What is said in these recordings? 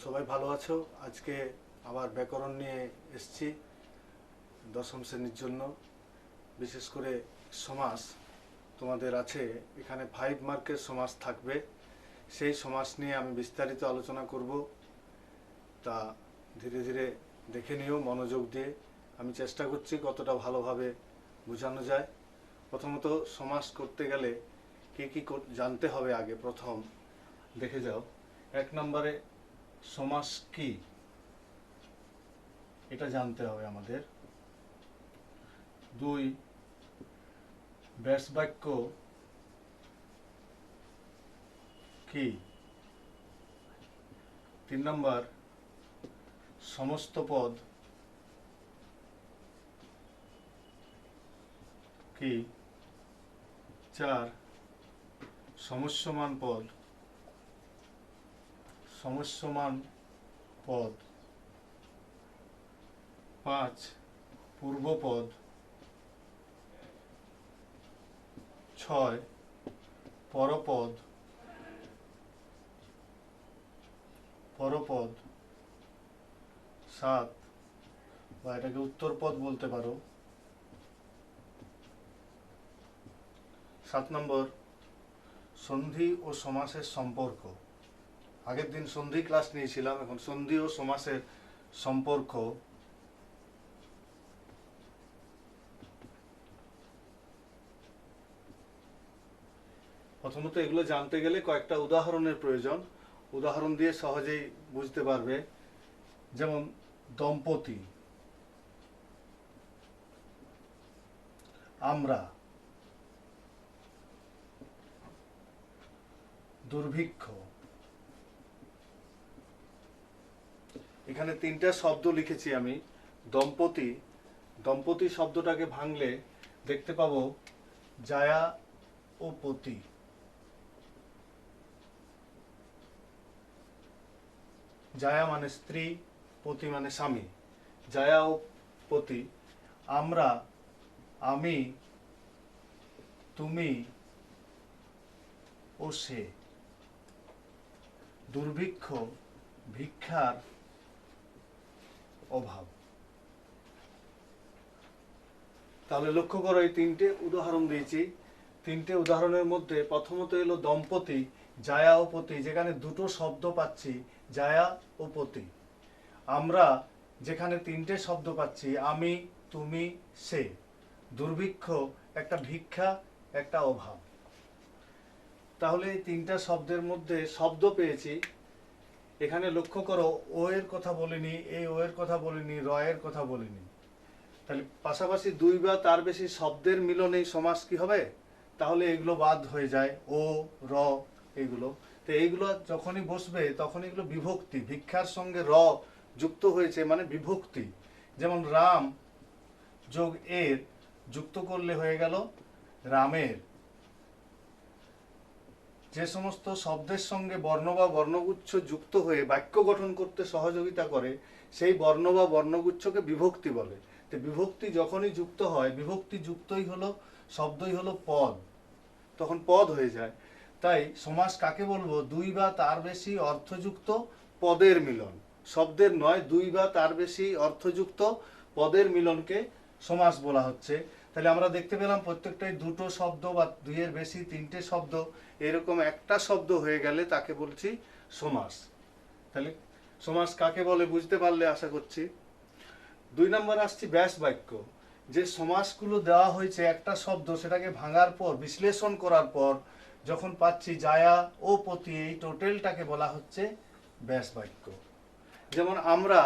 সবাই ভালো আছো? আজকে আবার ব্যাকরণ নিয়ে এসেছি দশম শ্রেণীর জন্য। বিশেষ করে সমাস তোমাদের আছে, এখানে 5 মার্কের সমাস থাকবে। সেই সমাস নিয়ে আমি বিস্তারিত আলোচনা করব। তা ধীরে ধীরে দেখে নিও মনোযোগ দিয়ে। আমি চেষ্টা করছি কতটা ভালোভাবে বোঝানো যায়। প্রথমত সমাস করতে গেলে কি কি জানতে হবে আগে প্রথম দেখে যাও। 1 নম্বরে সমাস কি এটা জানতে হবে আমাদের। 2 ব্যাস বাক্য কি। 3 নম্বর সমস্ত পদ কি। 4 সমস্যমান পদ। 5 পূর্বপদ। 6 পরপদ। 7 বা এটাকে উত্তরপদ বলতে পারো। 7 নম্বর সন্ধি ও সমাসের সম্পর্ক। আগের দিন সন্ধি ক্লাস নিয়েছিলাম, এখন সন্ধি ও সমাসের সম্পর্ক। প্রথমত এগুলো জানতে গেলে কয়েকটা উদাহরণের প্রয়োজন। উদাহরণ দিয়ে সহজেই বুঝতে পারবে। যেমন দম্পতি, আমরা, দুর্ভিক্ষ। এখানে 3টা শব্দ লিখেছি আমি। দম্পতি, দম্পতি শব্দটাকে ভাঙলে দেখতে পাবো জায়া ও পতি। জায়া মানে স্ত্রী, পতি মানে স্বামী। জায়া ও পতি। আমরা, আমি, তুমি ও সে। দুর্ভিক্ষ, ভিক্ষার অভাব। তাহলে লক্ষ্য করো এই 3টে উদাহরণ দিয়েছি। 3টে উদাহরণের মধ্যে প্রথমত এলো দম্পতি, জায়া ও পতি, যেখানে দুটো শব্দ পাচ্ছি, জায়া ও পতি। আমরা, যেখানে 3টে শব্দ পাচ্ছি, আমি, তুমি, সে। দুর্ভিক্ষ, একটা ভিক্ষা, একটা অভাব। তাহলে এই 3টা শব্দের মধ্যে শব্দ পেয়েছি। এখানে লক্ষ্য করো ও এর কথা বলিনি, এই ও এর কথা বলিনি, র এর কথা বলিনি। তাহলে পাশাপাশি 2 বা তার বেশি শব্দের মিলনেই সমাস কি হবে? তাহলে এগুলো বাদ হয়ে যায়, ও, র, এগুলো। তো এইগুলো যখনই বসবে তখন এগুলো বিভক্তি। ভিক্ষার সঙ্গে র যুক্ত হয়েছে মানে বিভক্তি। যেমন রাম যোগ এর যুক্ত করলে হয়ে গেল রামের। যে সমস্ত শব্দের সঙ্গে বর্ণ বা বর্ণগুচ্ছ যুক্ত হয়ে বাক্য গঠন করতে সহযোগিতা করে সেই বর্ণ বা বর্ণগুচ্ছকে বিভক্তি বলে। তো বিভক্তি যখনই যুক্ত হয়, বিভক্তি যুক্তই হলো শব্দই হলো পদ, তখন পদ হয়ে যায়। তাই সমাস কাকে বলবো? 2 বা তার বেশি অর্থযুক্ত পদের মিলন। শব্দের নয়, 2 বা তার বেশি অর্থযুক্ত পদের মিলনকে সমাস বলা হচ্ছে। তাহলে আমরা দেখতে পেলাম প্রত্যেকটাই দুটো শব্দ বা 2 এর বেশি 3টে শব্দ, এরকম একটা শব্দ হয়ে গেলে তাকে বলছি সমাস। তাহলে সমাস কাকে বলে বুঝতে পারলে আশা করছি। 2 নম্বর আসছি ব্যাস বাক্য। যে সমাসগুলো দেওয়া হয়েছে একটা শব্দ, সেটাকে ভাঙার পর বিশ্লেষণ করার পর যখন পাচ্ছি জায়া ও পতি, এই টোটালটাকে বলা হচ্ছে ব্যাস বাক্য। যেমন আমরা,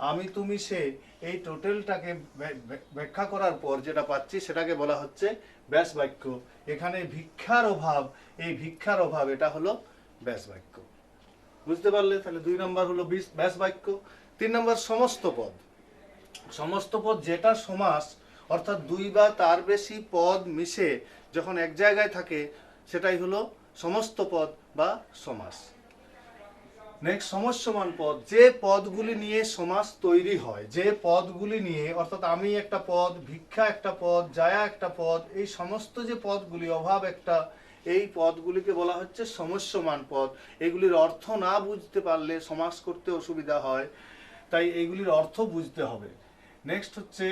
আমি, তুমি, সে, এই টোটালটাকে ব্যাখ্যা করার পর যেটা পাচ্ছি সেটাকে বলা হচ্ছে ব্যাস বাক্য। এখানে ভিক্ষার অভাব, এই ভিক্ষার অভাব, এটা হলো ব্যাস বাক্য। বুঝতে পারলে? তাহলে 2 নম্বর হলো ব্যাস বাক্য। 3 নম্বর সমস্ত পদ। সমস্ত পদ যেটা সমাস, অর্থাৎ 2 বা তার বেশি পদ মিশে যখন এক জায়গায় থাকে সেটাই হলো সমস্ত পদ বা সমাস। নেক্সট সমস্যমান পদ। যে পদগুলি নিয়ে সমাস তৈরি হয়, যে পদগুলি নিয়ে, অর্থাৎ আমি একটা পদ, ভিক্ষা একটা পদ, জায়া একটা পদ, এই সমস্ত যে পদগুলি, অভাব একটা, এই পদগুলিকে বলা হচ্ছে সমস্যমান পদ। এগুলির অর্থ না বুঝতে পারলে সমাস করতে অসুবিধা হয়, তাই এইগুলির অর্থ বুঝতে হবে। নেক্সট হচ্ছে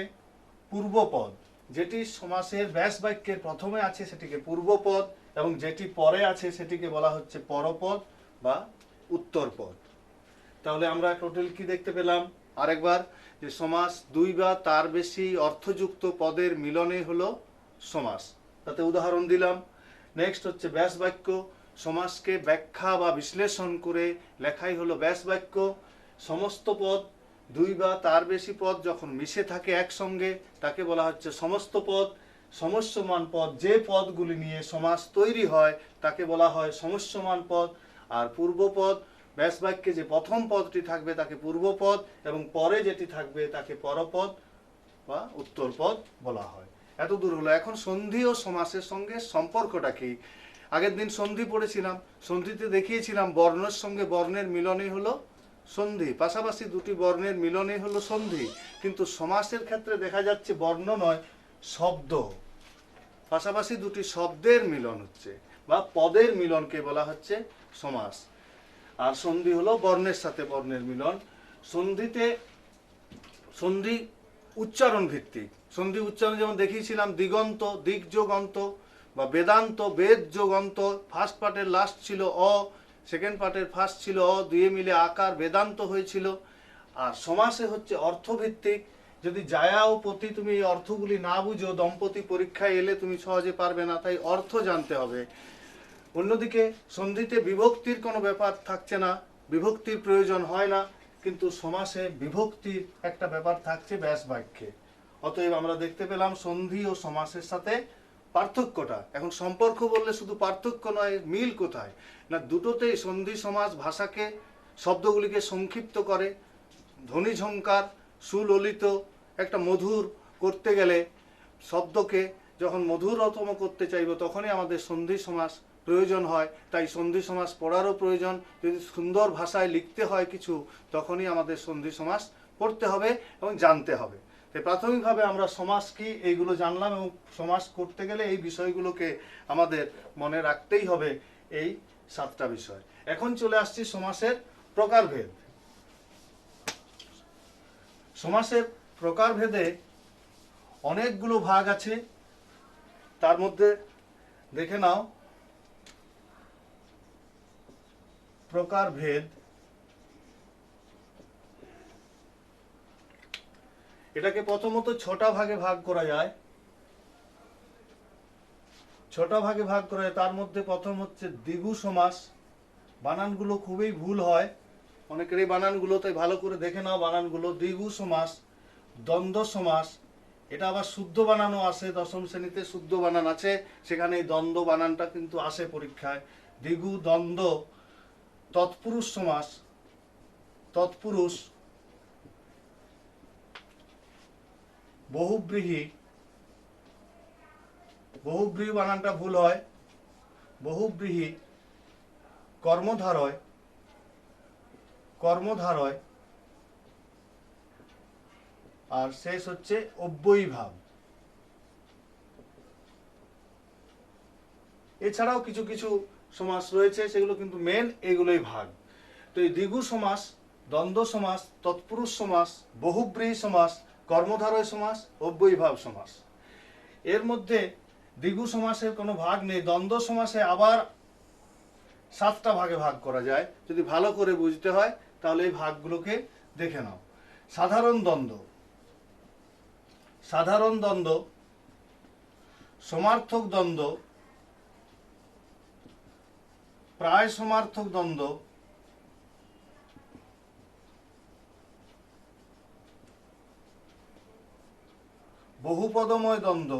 পূর্বপদ, যেটি সমাসের ব্যাস বাক্যের প্রথমে আছে সেটিকে পূর্বপদ, এবং যেটি পরে আছে সেটিকে বলা হচ্ছে পরপদ বা উত্তরপদ। তাহলে আমরা টোটাল কি দেখতে পেলাম আরেকবার, যে সমাস দুই বা তার বেশি অর্থযুক্ত পদের মিলনে হলো সমাস, তাতে উদাহরণ দিলাম। নেক্সট হচ্ছে ব্যাস বাক্য, সমাসকে ব্যাখ্যা বা বিশ্লেষণ করে লেখাই হলো ব্যাস বাক্য। সমস্ত পদ, দুই বা তার বেশি পদ যখন মিশে থাকে একসঙ্গে তাকে বলা হচ্ছে সমস্ত পদ। সমস্যমান পদ, যে পদগুলি নিয়ে সমাস তৈরি হয় তাকে বলা হয় সমস্যমান পদ। আর পূর্বপদ, ব্যাস বাক্যে যে প্রথম পদটি থাকবে তাকে পূর্বপদ, এবং পরে যেটি থাকবে তাকে পরপদ বা উত্তরপদ বলা হয়। এত দূর হলো। এখন সন্ধি ও সমাসের সঙ্গে সম্পর্কটা কি? আগের দিন সন্ধি পড়েছিলাম, সন্ধিতে দেখিয়েছিলাম বর্ণের সঙ্গে বর্ণের মিলনই হলো সন্ধি, পাশাপাশি দুটি বর্ণের মিলনই হলো সন্ধি। কিন্তু সমাসের ক্ষেত্রে দেখা যাচ্ছে বর্ণ নয়, শব্দ, পাশাপাশি দুটি শব্দের মিলন হচ্ছে বা পদের মিলনকে বলা হচ্ছে সমাস। আর সন্ধি হলো বর্ণের সাথে বর্ণের মিলন। সন্ধিতে সন্ধি উচ্চারণ ভিত্তিক। সন্ধি উচ্চারণ যেমন দেখিয়েছিলাম দিগন্ত, দিক যোগ অন্ত, বা বেদান্ত, বেদ যোগ অন্ত। ফার্স্ট পার্টের লাস্ট ছিল অ, সেকেন্ড পার্টের ফার্স্ট ছিল অ, দুয়ে মিলে আকার বেদান্ত হয়েছিল। আর সমাসে হচ্ছে অর্থভিত্তিক। যদি জায়া ও পতি তুমি এই অর্থগুলি না বুঝো, দম্পতি পরীক্ষায় এলে তুমি সহজে পারবে না, তাই অর্থ জানতে হবে। অন্যদিকে সন্ধিতে বিভক্তির কোনো ব্যাপার থাকছে না, বিভক্তির প্রয়োজন হয় না, কিন্তু সমাসে বিভক্তির একটা ব্যাপার থাকছে ব্যাস বাক্যে। অতএব আমরা দেখতে পেলাম সন্ধি ও সমাসের সাথে পার্থক্যটা। এখন সম্পর্ক বললে শুধু পার্থক্য নয়, মিল কোথায় না, দুটোতেই সন্ধি সমাস ভাষাকে, শব্দগুলিকে সংক্ষিপ্ত করে, ধ্বনি ঝংকার, সুললিত, একটা মধুর করতে গেলে শব্দকে যখন মধুরতম করতে চাইব তখনই আমাদের সন্ধি সমাস প্রয়োজন হয়। তাই সন্ধি সমাস পড়ারও প্রয়োজন। যদি সুন্দর ভাষায় লিখতে হয় কিছু, তখনই আমাদের সন্ধি সমাস পড়তে হবে এবং জানতে হবে। তাই প্রাথমিকভাবে আমরা সমাস কি এইগুলো জানলাম, এবং সমাস করতে গেলে এই বিষয়গুলোকে আমাদের মনে রাখতেই হবে, এই 7টা বিষয়। এখন চলে আসছি সমাসের প্রকারভেদ। সমাসের প্রকারভেদে অনেকগুলো ভাগ আছে, তার মধ্যে দেখে নাও প্রকারভেদ। এটাকে প্রথমত 6টা ভাগে ভাগ করা যায়। 6টা ভাগে ভাগ করা যায়। তার মধ্যে প্রথম হচ্ছে দ্বিগু সমাস। বানানগুলো খুবই ভুল হয় অনেকের এই বানানগুলো, তাই ভালো করে দেখে নাও বানানগুলো। দ্বিগু সমাস, দ্বন্দ্ব সমাস, এটা আবার শুদ্ধ বানানও আসে, দশম শ্রেণীতে শুদ্ধ বানান আছে, সেখানে এই দ্বন্দ্ব বানানটা কিন্তু আসে পরীক্ষায়। দ্বিগু, দ্বন্দ্ব, তৎপুরুষ সমাস, তৎপুরুষ, বহুব্রীহি, বহুব্রীহি বানানটা ভুল হয়, বহুব্রীহি, কর্মধারয়, কর্মধারয়, আর শেষ হচ্ছে অব্যয়ীভাব। এছাড়াও কিছু কিছু সমাস রয়েছে, সেগুলো কিন্তু মেন এগুলোই ভাগ। তো এই দ্বিগু সমাস, দ্বন্দ্ব সমাস, তৎপুরুষ সমাস, বহুব্রীহি সমাস, কর্মধারয় সমাস, অব্যয়ীভাব সমাস, এর মধ্যে দ্বিগু সমাসের কোনো ভাগ নেই। দ্বন্দ্ব সমাসে আবার 7টা ভাগে ভাগ করা যায়। যদি ভালো করে বুঝতে হয় তাহলে এই ভাগগুলোকে দেখে নাও। সাধারণ দ্বন্দ্ব, সাধারণ দ্বন্দ্ব, সমার্থক দ্বন্দ্ব, প্রায় সমার্থক দ্বন্দ্ব, বহুপদময় দ্বন্দ্ব,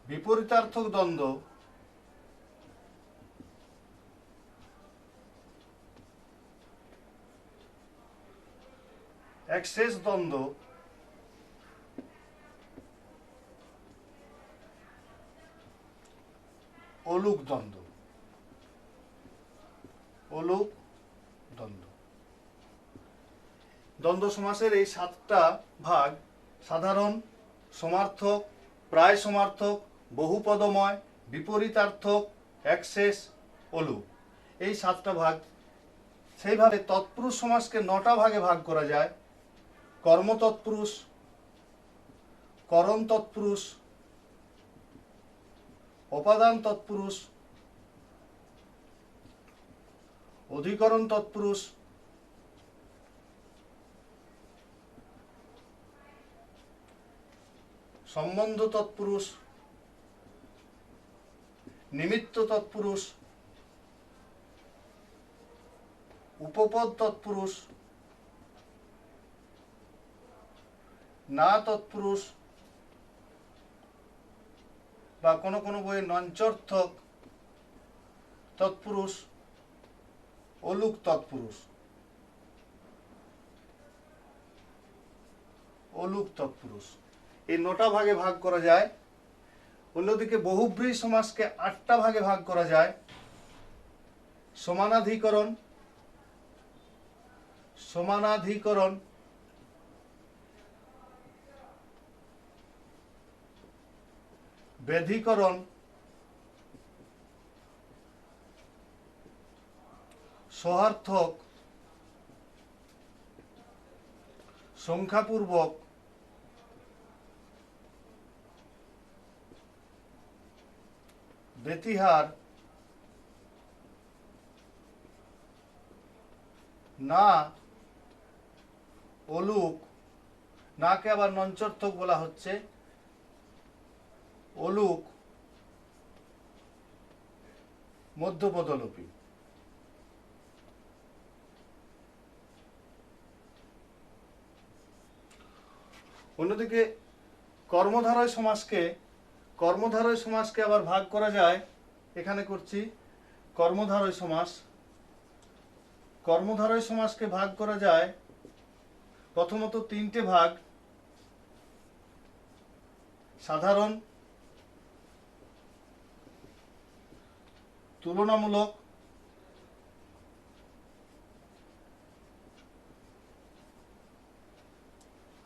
বিপরীতার্থক দ্বন্দ্ব, একশেষ দ্বন্দ্ব, অলুক দ্বন্দ্ব, অলুক দ্বন্দ্ব। দ্বন্দ্ব সমাসের এই 7টা ভাগ সাধারণ, সমার্থক, প্রায় সমার্থক, বহুপদময়, বিপরীতার্থক, অ্যাক্সেস, অলু, এই 7টা ভাগ। সেইভাবে তৎপুরুষ সমাসকে 9টা ভাগে ভাগ করা যায়। কর্মতৎপুরুষ, করণ তৎপুরুষ, উপাদান তৎপুরুষ, অধিকরণ তৎপুরুষ, সম্বন্ধ তৎপুরুষ, নিমিত্ত তৎপুরুষ, উপপদ তৎপুরুষ, না তৎপুরুষ বা কোনো কোনো বইয়ে নঞ্চর্থক তৎপুরুষ, অলুক তৎপুরুষ, অলুক তৎপুরুষ, এই 9টা ভাগে ভাগ করা যায়। অন্যদিকে বহুব্রীহি সমাসকে 8টা ভাগে ভাগ করা যায়। সমানাধিকরণ, সমানাধিকরণ, বেধিকরণ, সহার্থক, সংখ্যাপূর্বক, বেতিহার, না, অলুক, নাকে আবার নঞ্চর্থক বলা হচ্ছে, অলুক, মধ্যপদলোপী। অন্যদিকে কর্মধারয় সমাসকে আবার ভাগ করা যায়। এখানে করছি কর্মধারয় সমাস। কর্মধারয় সমাসকে ভাগ করা যায় প্রথমত 3টে ভাগ। সাধারণ, তুলনামূলক,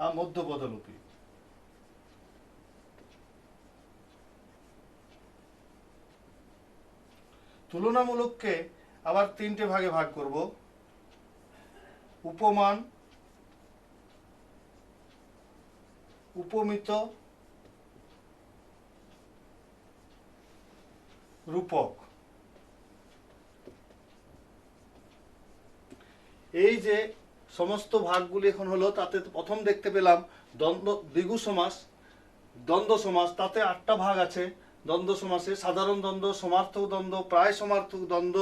আর মধ্যপদলোপী। তুলনামূলককে আবার 3টে ভাগে ভাগ করব। উপমান, উপমিত, রূপক। এই যে সমস্ত ভাগগুলি এখন হলো, তাতে প্রথম দেখতে পেলাম দ্বিগু সমাস, দ্বন্দ্ব সমাস, তাতে 8টা ভাগ আছে। দ্বন্দ্ব সমাসে সাধারণ দ্বন্দ্ব, সমার্থক দ্বন্দ্ব, প্রায় সমার্থক দ্বন্দ্ব,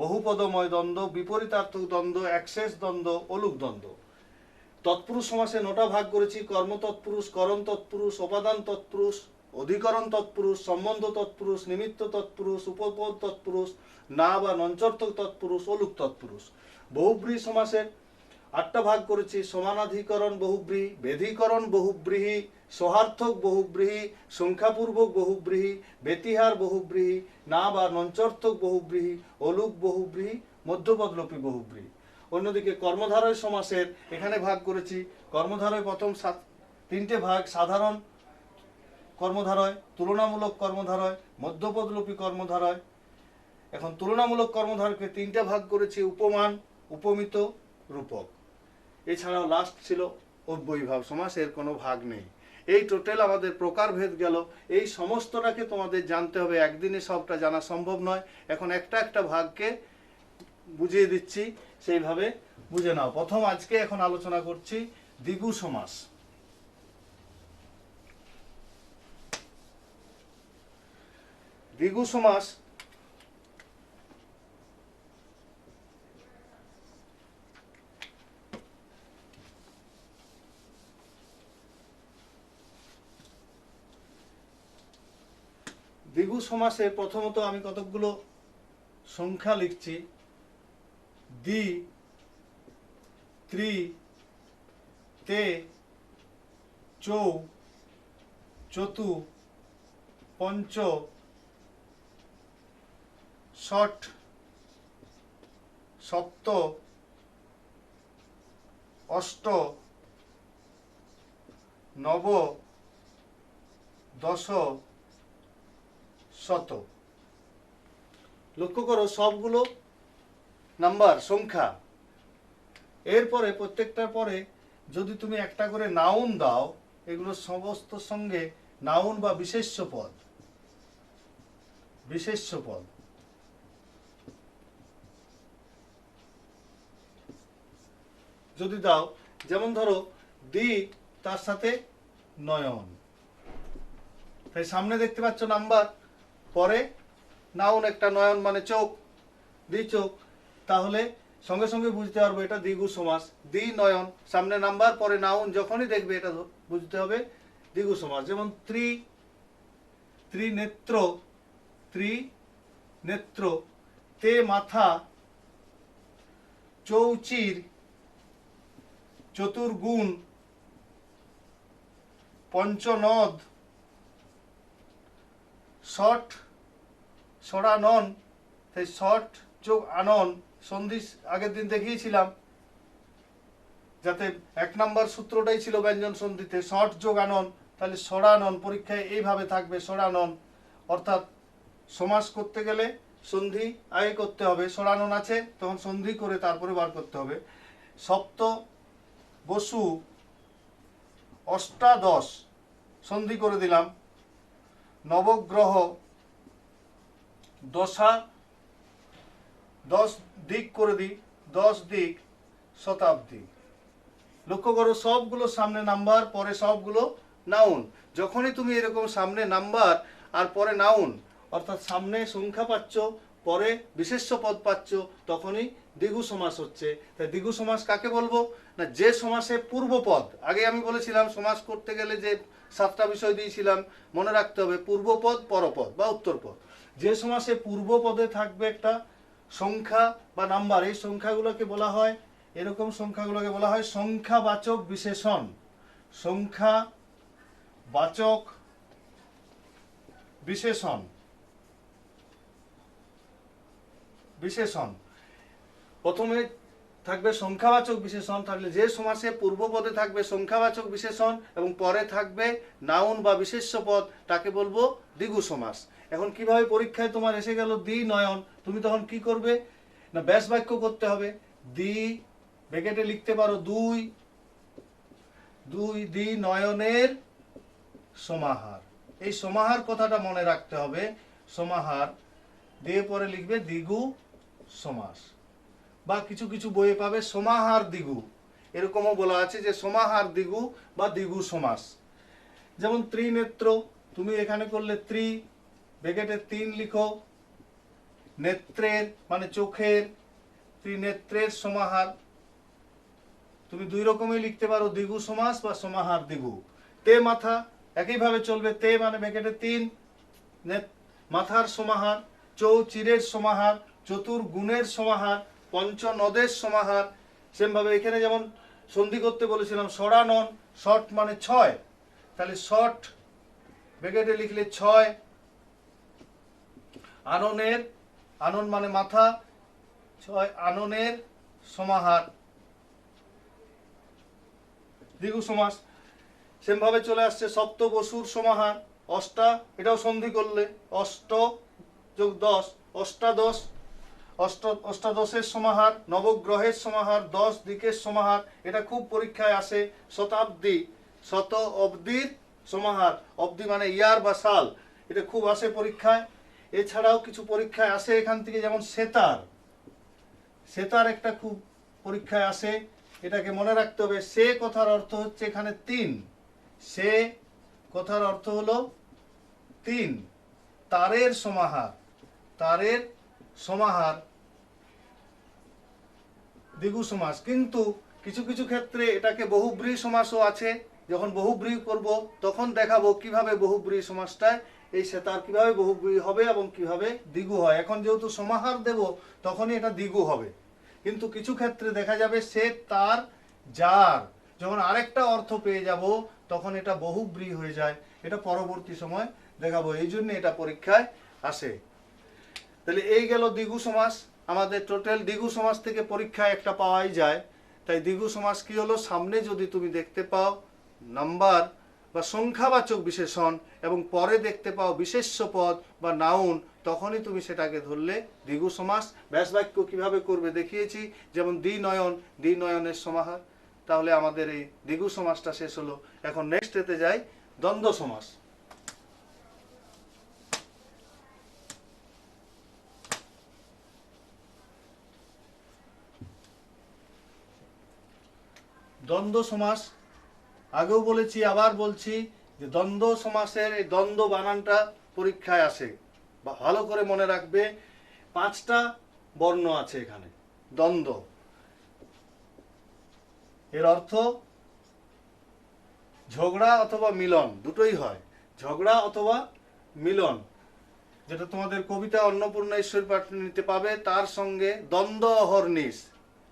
বহুপদময় দ্বন্দ্ব, বিপরীতার্থক দ্বন্দ্ব, অ্যাক্সেস দ্বন্দ্ব, অলুক দ্বন্দ্ব। তৎপুরুষ সমাসে 9টা ভাগ করেছি। কর্ম তৎপুরুষ, করণ তৎপুরুষ, উপাদান তৎপুরুষ, অধিকরণ তৎপুরুষ, সম্বন্ধ তৎপুরুষ, নিমিত্ত তৎপুরুষ, উপপদ তৎপুরুষ, না বা নঞ্চর্থক তৎপুরুষ, অলুক তৎপুরুষ। বহুব্রীহি সমাসের 8টা ভাগ করেছি। সমানাধিকরণ বহুব্রীহি, বেধিকরণ বহুব্রীহি, সহার্থক বহুব্রীহি, সংখ্যাপূর্বক বহুব্রীহি, বেতিহার বহুব্রীহি, না বা নঞ্চর্থক বহুব্রীহি, অলুক বহুব্রীহি, মধ্যপদলোপী বহুব্রীহি। অন্যদিকে কর্মধারয় সমাসের এখানে ভাগ করেছি। কর্মধারয় প্রথম 3টে ভাগ। সাধারণ কর্মধারয়, তুলনামূলক কর্মধারয়, মধ্যপদলোপী কর্মধারয়। এখন তুলনামূলক কর্মধারয়কে 3টে ভাগ করেছি। উপমান, উপমিত, রূপক। এছাড়াও লাস্ট ছিল অব্যয়ীভাব সমাস, এর কোনো ভাগ নেই। এই টোটাল আমাদের প্রকারভেদ গেল। এই সমস্তটাকে তোমাদের জানতে হবে, একদিনে সবটা জানা সম্ভব নয়। এখন একটা একটা ভাগকে বুঝিয়ে দিচ্ছি, সেইভাবে বুঝে নাও। প্রথম আজকে এখন আলোচনা করছি দ্বিগু সমাস। দ্বিগু সমাস দ্বিগু সমাসে প্রথমত আমি কতকগুলো সংখ্যা লিখছি। দ্বি, ত্রি, তে, চৌ, চতু, পঞ্চ, ষট, সপ্ত, অষ্ট, নব, দশ শত। লক্ষ্য করো সবগুলো নাম্বার সংখ্যা। এরপরে প্রত্যেকটার পরে যদি তুমি একটা করে নাউন দাও, এগুলো সমস্ত সঙ্গে নাউন বা বিশেষ্য পদ, বিশেষ্য পদ। যদি দাও, যেমন ধরো দি, তার সাথে নয়ন, তাই সামনে দেখতে পাচ্ছ নাম্বার, পরে নাউন একটা, নয়ন মানে চোখ, দি চোখ, তাহলে সঙ্গে সঙ্গে বুঝতে পারবো এটা দ্বিগু সমাস। দি নয়ন, সামনে নাম্বার পরে নাউন, যখনই দেখবে এটা বুঝতে হবে দ্বিগু সমাস। যেমন ত্রিনেত্র, ত্রিনেত্র, তে মাথা, চৌচির, চতুর্গুণ, পঞ্চনদ, ষট, ষড়ানন, সেই ষট যোগ আনন সন্ধি আগের দিন দেখিয়েছিলাম, যাতে 1 নম্বর সূত্রটাই ছিল ব্যঞ্জন সন্ধিতে, ষট যোগ আনন, তাহলে ষড়ানন পরীক্ষায় এইভাবে থাকবে, ষড়ানন। অর্থাৎ সমাস করতে গেলে সন্ধি আগে করতে হবে, ষড়ানন আছে তখন সন্ধি করে তারপরে বার করতে হবে। সপ্ত বসু, অষ্টাদশ সন্ধি করে দিলাম, নবগ্রহ, দশা, 10 দিক করে দিই, 10 দিক, শতাব্দী। লক্ষ্য করো সবগুলো সামনে নাম্বার, পরে সবগুলো নাউন। যখনই তুমি এরকম সামনে নাম্বার আর পরে নাউন, অর্থাৎ সামনে সংখ্যা পাচ্ছ, পরে বিশেষ্য পদ পাচ্ছ, তখনই দ্বিগু সমাস হচ্ছে। তাই দ্বিগু সমাস কাকে বলবো না, যে সমাসে পূর্বপদ, আগে আমি বলেছিলাম সমাস করতে গেলে যে 7টা বিষয় দিয়েছিলাম, মনে রাখতে হবে পূর্বপদ, পরপদ বা উত্তরপদ। যে সমাসে পূর্বপদে থাকবে একটা সংখ্যা বা নাম্বার, এই সংখ্যাগুলোকে বলা হয়, এরকম সংখ্যাগুলোকে বলা হয় সংখ্যাবাচক বিশেষণ। সংখ্যাবাচক বিশেষণ, বিশেষণ। প্রথমে থাকবে সংখ্যাবাচক বিশেষণ, তাহলে যে সমাসে পূর্বপদে থাকবে সংখ্যাবাচক বিশেষণ এবং পরে থাকবে নাউন বা বিশেষ্য পদ, তাকে বলবো দ্বিগু সমাস। এখন কিভাবে পরীক্ষায় তোমার এসে গেল দি নয়ন, তুমি তখন কি করবে না, ব্যাস বাক্য করতে হবে। দি ব্র্যাকেটে লিখতে পারো দুই, দি নয়নের সমাহার। এই সমাহার কথাটা মনে রাখতে হবে, সমাহার দিয়ে পরে লিখবে দ্বিগু সমাস। বা কিছু কিছু বইয়ে পাবে সমাহার দ্বিগু, এরকমও বলা আছে যে সমাহার দ্বিগু বা দ্বিগু সমাস। যেমন ত্রিনেত্র, তুমি এখানে করলে ত্রি ব্র্যাকেটে 3 লিখো, নেত্রের মানে চোখের, ত্রিনেত্রের সমাহার। তুমি 2 রকমই লিখতে পারো, দ্বিগু সমাস বা সমাহার দ্বিগু। তে মাথা, একইভাবে চলবে, তে মানে ব্র্যাকেটে 3, মাথার সমাহার, চৌচিরের সমাহার, চতুর্গুণের সমাহার, পঞ্চনদের সমাহার। সেমভাবে এখানে যেমন সন্ধি করতে বলেছিলাম, ষড়ানন, ষট মানে 6, তাহলে ষট ব্র্যাকেটে লিখলে 6, আননের, আনন মানে মাথা, 6 আননের সমাহার, দ্বিগু সমাস। সেমভাবে চলে আসছে সপ্ত বসুর সমাহার, অষ্টা, এটাও সন্ধি করলে অষ্ট যোগ 10, অষ্টাদশ, অষ্টাদশের সমাহার, নবগ্রহের সমাহার, 10 দিকের সমাহার। এটা খুব পরীক্ষায় আসে। শতাব্দী, শত অব্দির সমাহার, অব্দি মানে ইয়ার বা সাল, এটা খুব আসে পরীক্ষায়। এছাড়াও কিছু পরীক্ষায় আসে এখান থেকে, যেমন সেতার, সেতার একটা খুব পরীক্ষায় আসে, এটাকে মনে রাখতে হবে। সে কথার অর্থ হচ্ছে এখানে 3, সে কথার অর্থ হলো 3, তারের সমাহার, তারের সমাহার, দ্বিগু সমাস। কিন্তু কিছু কিছু ক্ষেত্রে এটাকে বহুব্রীহি সমাসও আছে, যখন বহুব্রীহি করব তখন দেখাবো কিভাবে বহুব্রীহি সমাসটায় এই সেতার কিভাবে বহুব্রীহি হবে এবং কিভাবে দ্বিগু হয়। এখন যেহেতু সমাহার দেব তখনই এটা দ্বিগু হবে, কিন্তু কিছু ক্ষেত্রে দেখা যাবে সে তার যার, যখন আরেকটা অর্থ পেয়ে যাব তখন এটা বহুব্রীহি হয়ে যায়। এটা পরবর্তী সময় দেখাবো, এই জন্য এটা পরীক্ষায় আসে। তাহলে এই গেল দ্বিগু সমাস। আমাদের টোটাল দ্বিগু সমাস থেকে পরীক্ষায় একটা পাওয়াই যায়। তাই দ্বিগু সমাস কি হলো, সামনে যদি তুমি দেখতে পাও নাম্বার বা সংখ্যাবাচক বিশেষণ এবং পরে দেখতে পাও বিশেষ্য পদ বা নাউন, তখনই তুমি সেটাকে ধরলে দ্বিগু সমাস। ব্যাস বাক্য কিভাবে করবে দেখিয়েছি, যেমন দ্বিনয়ন, দ্বিনয়নের সমাহার। তাহলে আমাদের এই দ্বিগু সমাসটা শেষ হলো। এখন নেক্সট এতে যাই, দ্বন্দ্ব সমাস। দ্বন্দ্ব সমাস আগেও বলেছি, আবার বলছি যে দ্বন্দ্ব সমাসের এই দ্বন্দ্ব বানানটা পরীক্ষায় আসে, বা ভালো করে মনে রাখবে। 5টা বর্ণ আছে এখানে। দ্বন্দ্ব এর অর্থ ঝগড়া অথবা মিলন, দুটোই হয়, ঝগড়া অথবা মিলন। যেটা তোমাদের কবিতা অন্নপূর্ণা ঈশ্বর পাটনিতে পাবে, তার সঙ্গে দ্বন্দ্ব অহর্নিশ,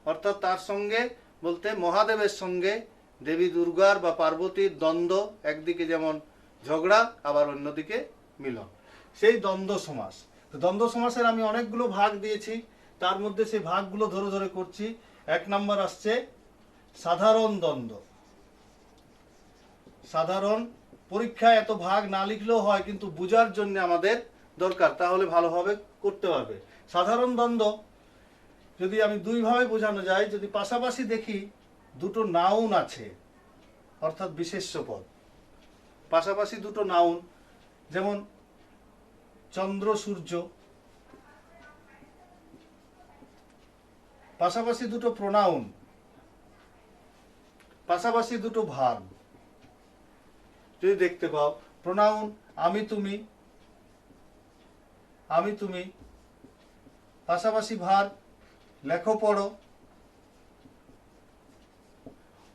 অর্থাৎ তার সঙ্গে বলতে মহাদেবের সঙ্গে দেবী দুর্গার বা পার্বতীর দ্বন্দ্ব, একদিকে যেমন ঝগড়া আবার অন্যদিকে মিলন, সেই দ্বন্দ্ব সমাস। তো দ্বন্দ্ব সমাসের আমি অনেকগুলো ভাগ দিয়েছি, তার মধ্যে সেই ভাগগুলো ধরে ধরে করছি। 1 নম্বর আসছে সাধারণ দ্বন্দ্ব। সাধারণ, পরীক্ষায় এত ভাগ না লিখলেও হয়, কিন্তু বোঝার জন্য আমাদের দরকার, তাহলে ভালোভাবে করতে পারবে। সাধারণ দ্বন্দ্ব যদি আমি দুইভাবে বোঝানো যায়, যদি পাশাপাশি দেখি দুটো নাউন আছে, অর্থাৎ বিশেষ্য পদ, পাশাপাশি দুটো নাউন, যেমন চন্দ্র সূর্য, পাশাপাশি দুটো প্রোনাউন, পাশাপাশি দুটো ভার্ব যদি দেখতে পাও, প্রোনাউন আমি তুমি, আমি তুমি, পাশাপাশি ভার্ব লেখো পড়ো।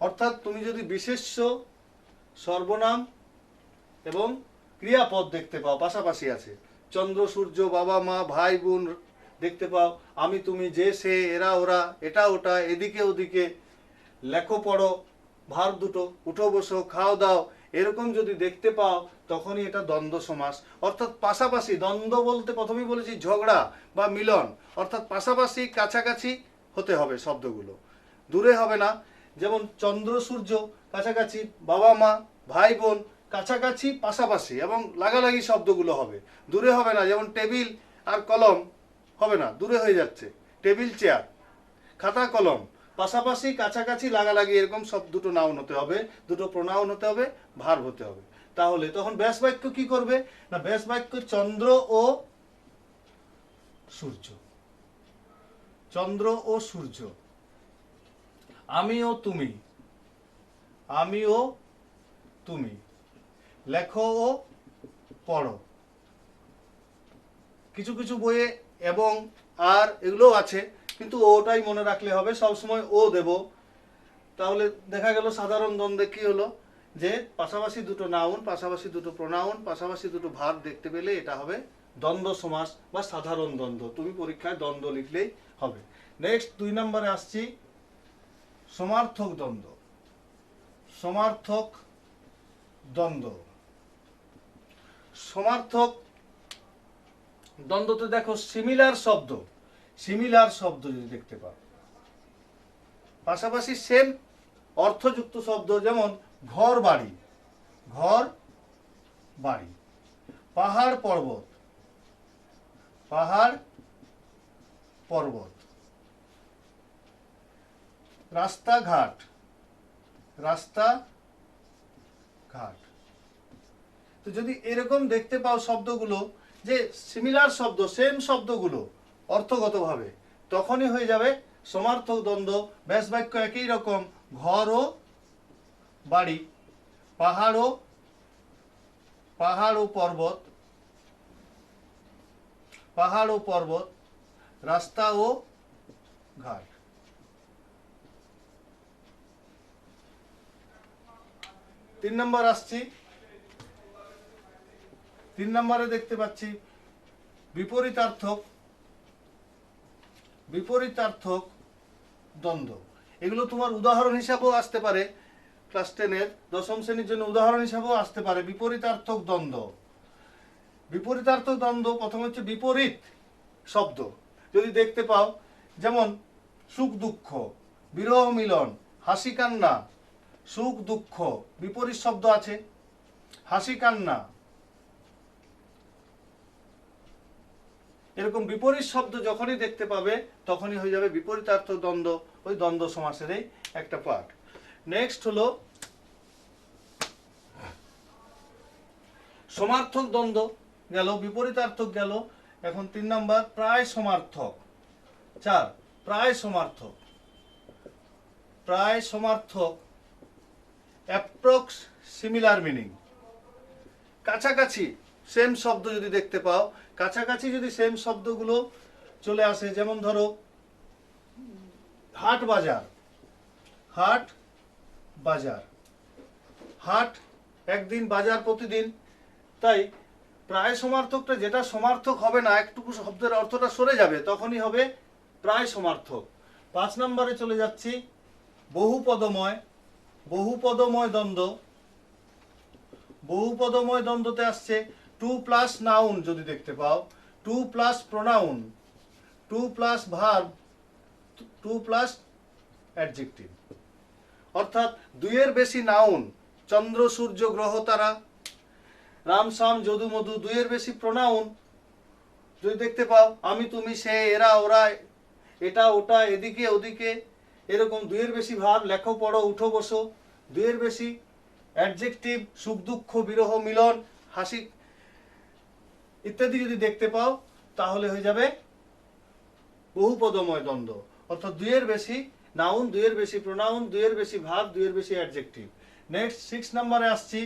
অর্থাৎ তুমি যদি বিশেষ্য, সর্বনাম এবং ক্রিয়াপদ দেখতে পাও, পাশাপাশি আছে, চন্দ্র সূর্য, বাবা মা ভাই বোন দেখতে পাও, আমি তুমি, যে সে, এরা ওরা, এটা ওটা, এদিকে ওদিকে, লেখো পড়ো, ভার্ব দুটো, উঠো বসো, খাও দাও, এরকম যদি দেখতে পাও, তখনই এটা দ্বন্দ্ব সমাস। অর্থাৎ পাশাপাশি, দ্বন্দ্ব বলতে প্রথমেই বলেছি ঝগড়া বা মিলন, অর্থাৎ পাশাপাশি কাছাকাছি হতে হবে শব্দগুলো, দূরে হবে না। যেমন চন্দ্র সূর্য কাছাকাছি, বাবা মা ভাই বোন কাছাকাছি, পাশাপাশি এবং লাগালাগি শব্দগুলো হবে, দূরে হবে না। যেমন টেবিল আর কলম হবে না, দূরে হয়ে যাচ্ছে, টেবিল চেয়ার, খাতা কলম, পাশাপাশি কাছাকাছি লাগালাগি, এরকম সব দুটো নাউন হতে হবে, দুটো প্রোনাউন হতে হবে, ভার্ব হতে হবে। তাহলে তখন ব্যাস বাক্য কি করবে না, ব্যাস বাক্য চন্দ্র ও সূর্য, চন্দ্র ও সূর্য, আমি ও তুমি, আমি ও তুমি, লেখো ও পড়ো। কিছু কিছু বইয়ে এবং আর এগুলো আছে, কিন্তু ওটাই মনে রাখলে হবে, সবসময় ও দেব। তাহলে দেখা গেল সাধারণ দ্বন্দ্বে কি হলো, যে পাশাপাশি দুটো নাউন, পাশাপাশি দুটো প্রোনাউন, পাশাপাশি দুটো ভার্ব দেখতে পেলে এটা হবে দ্বন্দ্ব সমাস বা সাধারণ দ্বন্দ্ব। তুমি পরীক্ষায় দ্বন্দ্ব লিখলেই হবে। নেক্সট 2 নম্বরে আসছি সমার্থক দ্বন্দ্ব। সমার্থক দ্বন্দ্ব, সমার্থক দ্বন্দ্বতে দেখো সিমিলার শব্দ, সিমিলার শব্দ যদি দেখতে পাও, পাশাপাশি সেম অর্থযুক্ত শব্দ, যেমন ঘর বাড়ি, ঘর বাড়ি, পাহাড় পর্বত, পাহাড় পর্বত, রাস্তাঘাট, রাস্তা ঘাট। তো যদি এরকম দেখতে পাও শব্দগুলো, যে সিমিলার শব্দ, সেম শব্দগুলো অর্থগতভাবে, তখনই হয়ে যাবে সমার্থক দ্বন্দ্ব। ব্যাস বাক্য একই রকম, ঘর ও বাড়ি, পাহাড় ও পর্বত, পাহাড় ও পর্বত, রাস্তা ও ঘাট। তিন নম্বর আসছি, 3 নম্বরে দেখতে পাচ্ছি বিপরীতার্থক, বিপরীতার্থক দ্বন্দ্ব। এগুলো তোমার উদাহরণ হিসাবেও আসতে পারে, ক্লাস 10-এর 10ম শ্রেণীর জন্য উদাহরণ হিসাবেও আসতে পারে বিপরীতার্থক দ্বন্দ্ব। বিপরীতার্থক দ্বন্দ্ব প্রথমে হচ্ছে বিপরীত শব্দ যদি দেখতে পাও, যেমন সুখ দুঃখ, বিরহ মিলন, হাসি কান্না, সুখ দুঃখ, বিপরীত শব্দ আছে, হাসি কান্না, এরকম বিপরীত শব্দ যখনই দেখতে পাবে তখনই হয়ে যাবে বিপরীতার্থ দ্বন্দ্ব, ওই দ্বন্দ্ব সমাসেরই একটা পার্ট। নেক্সট হলো সমার্থক দ্বন্দ্ব গেল, বিপরীতার্থক গেল। এখন 3 নাম্বার প্রায় সমার্থক। 4 প্রায় সমার্থক। প্রায় সমার্থক অ্যাপ্রক্স সিমিলার মিনিং, কাছাকাছি সেম শব্দ যদি দেখতে পাও, কাছাকাছি যদি সেম শব্দগুলো চলে আসে, যেমন ধরো হাট বাজার, হাট বাজার, হাট একদিন, বাজার প্রতিদিন। তাই প্রায় সমার্থকটা যেটা সমার্থক হবে না, একটুকু শব্দের অর্থটা সরে যাবে, তখনই হবে প্রায় সমার্থক। 5 নম্বরে চলে যাচ্ছি বহুপদময়। বহুপদময় দ্বন্দ্ব, বহুপদময় দ্বন্দ্বতে আসছে টু প্লাস নাউন যদি দেখতে পাও, two plus pronoun, two plus verb, two plus adjective. অর্থাৎ দুইয়ের বেশি নাউন, চন্দ্র সূর্য গ্রহ তারা, রাম শ্যাম যদু মধু, দুইয়ের বেশি প্রোনাউন যদি দেখতে পাও, আমি তুমি সে এরা ওরা, এটা ওটা এদিকে ওদিকে, এরকম দুইয়ের বেশি ভাব, লেখো পড়ো উঠো বসো, দুইয়ের বেশি অ্যাডজেক্টিভ, সুখ দুঃখ বিরহ মিলন হাসি ইত্যাদি যদি দেখতে পাও, তাহলে হয়ে যাবে বহুপদময় দ্বন্দ্ব। অর্থাৎ দুইয়ের বেশি নাউন, দুইয়ের বেশি প্রোনাউন, দুইয়ের বেশি ভাব, দুইয়ের বেশি অ্যাডজেক্টিভ। নেক্সট 6 নম্বরে আসছি।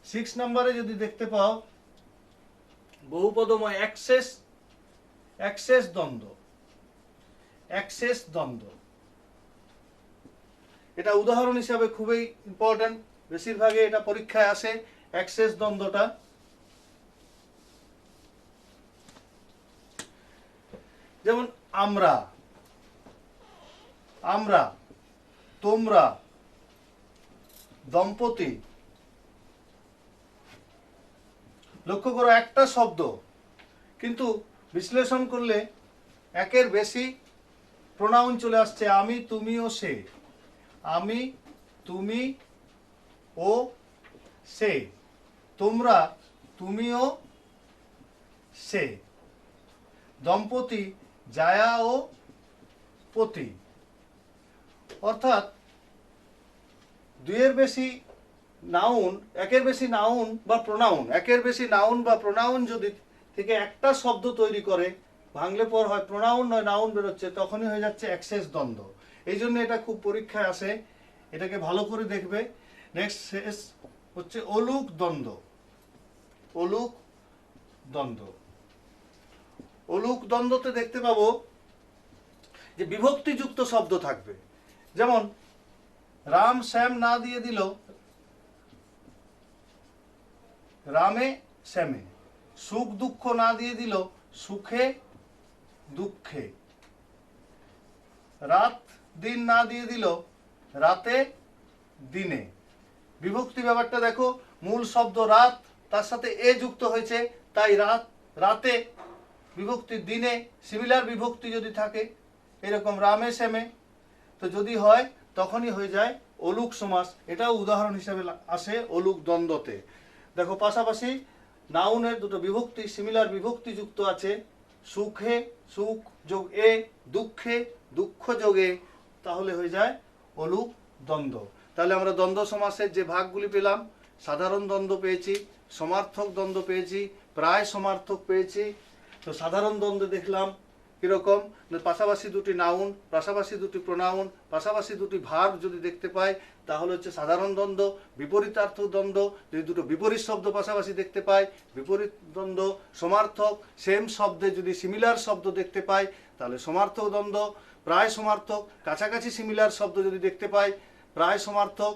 6 নম্বরে যদি দেখতে পাও বহুপদময় অ্যাক্সেস, অ্যাক্সেস দ্বন্দ্ব, অ্যাক্সেস দ্বন্দ্ব। এটা উদাহরণ হিসাবে খুবই ইম্পর্টেন্ট, বেশিরভাগে এটা পরীক্ষায় আসে অ্যাক্সেস দ্বন্দ্বটা। যেমন আমরা, আমরা, তোমরা, দম্পতি। লক্ষ্য করো একটা শব্দ, কিন্তু বিশ্লেষণ করলে একের বেশি প্রোনাউন চলে আসছে, আমি তুমি ও সে, আমি তুমি ও সে, তোমরা তুমি ও সে, দম্পতি জায়া ও পতি। অর্থাৎ দুইয়ের বেশি নাউন, একের বেশি নাউন বা প্রোনাউন, একের বেশি নাউন বা প্রোনাউন যদি থেকে একটা শব্দ তৈরি করে, ভাঙলে পর হয় প্রোনাউন নয় নাউন বেরোচ্ছে, তখনই হয়ে যাচ্ছে অ্যাক্সেস দ্বন্দ্ব। এই জন্য এটা খুব পরীক্ষায় আসে, এটাকে ভালো করে দেখবে। নেক্সট শেষ হচ্ছে অলুক দ্বন্দ্ব। অলুক দ্বন্দ্ব, অলুক দ্বন্দ্বতে দেখতে পাবো যে বিভক্তিযুক্ত শব্দ থাকবে। যেমন রাম শ্যাম না দিয়ে দিল রামে শ্যামে, সুখ দুঃখ না দিয়ে দিল সুখে দুঃখে, রাত দিন না দিয়ে দিল রাতে দিনে। বিভক্তি ব্যাপারটা দেখো, মূল শব্দ রাত, তার সাথে এ যুক্ত হয়েছে, তাই রাত, রাতে। বিভক্তি দিনে, সিমিলার বিভক্তি যদি থাকে এরকম রামে শ্যামে, তো যদি হয় তখনই হয়ে যায় অলুক সমাস। এটাও উদাহরণ হিসেবে আসে অলুক দ্বন্দ্বতে। দেখো পাশাপাশি নাউনের দুটো বিভক্তি, সিমিলার বিভক্তি যুক্ত আছে, সুখে সুখ যোগ এ, দুঃখে দুঃখ যোগে, তাহলে হয়ে যায় অলুক দ্বন্দ্ব। তাহলে আমরা দ্বন্দ্ব সমাসের যে ভাগগুলি পেলাম, সাধারণ দ্বন্দ্ব পেয়েছি, সমার্থক দ্বন্দ্ব পেয়েছি, প্রায় সমার্থক পেয়েছি। তো সাধারণ দ্বন্দ্ব দেখলাম কিরকম, পাশাপাশি দুটি নাউন, পাশাপাশি দুটি প্রোনাউন, পাশাপাশি দুটি ভার্ব যদি দেখতে পাই তাহলে হচ্ছে সাধারণ দ্বন্দ্ব। বিপরীতার্থক দ্বন্দ্ব, যদি দুটো বিপরীত শব্দ পাশাপাশি দেখতে পাই বিপরীত দ্বন্দ্ব। সমার্থক, সেম শব্দে যদি সিমিলার শব্দ দেখতে পাই তাহলে সমার্থক দ্বন্দ্ব। প্রায় সমার্থক, কাছাকাছি সিমিলার শব্দ যদি দেখতে পাই প্রায় সমার্থক।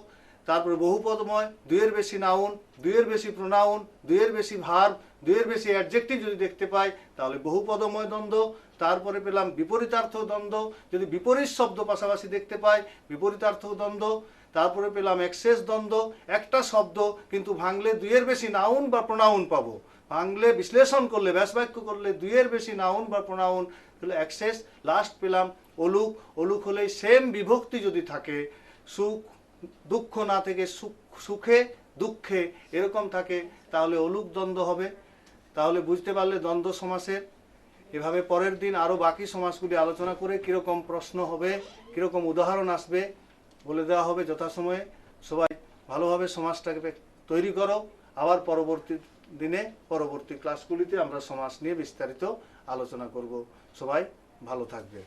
তারপরে বহুপদময়, দুইয়ের বেশি নাউন, দুইয়ের বেশি প্রোনাউন, দুইয়ের বেশি ভার্ব, দুইয়ের বেশি অ্যাডজেক্টিভ যদি দেখতে পাই তাহলে বহুপদময় দ্বন্দ্ব। তারপরে পেলাম বিপরীতার্থক দ্বন্দ্ব, যদি বিপরীত শব্দ পাশাপাশি দেখতে পাই বিপরীতার্থক দ্বন্দ্ব। তারপরে পেলাম অ্যাক্সেস দ্বন্দ্ব, একটা শব্দ কিন্তু ভাঙলে দুইয়ের বেশি নাউন বা প্রোনাউন পাবো, ভাঙলে বিশ্লেষণ করলে ব্যাস বাক্য করলে দুইয়ের বেশি নাউন বা প্রোনাউন, তাহলে অ্যাক্সেস। লাস্ট পেলাম অলুক। অলুক হলে সেম বিভক্তি যদি থাকে, সুখ দুঃখ না থেকে সুখে দুঃখে এরকম থাকে, তাহলে অলুক দ্বন্দ্ব হবে। তাহলে বুঝতে পারলে দ্বন্দ্ব সমাসের। এভাবে পরের দিন আরও বাকি সমাসগুলি আলোচনা করে কীরকম প্রশ্ন হবে, কীরকম উদাহরণ আসবে বলে দেওয়া হবে যথাসময়ে। সবাই ভালোভাবে সমাজটাকে তৈরি করো। আবার পরবর্তী দিনে পরবর্তী ক্লাসগুলিতে আমরা সমাজ নিয়ে বিস্তারিত আলোচনা করব। সবাই ভালো থাকবে।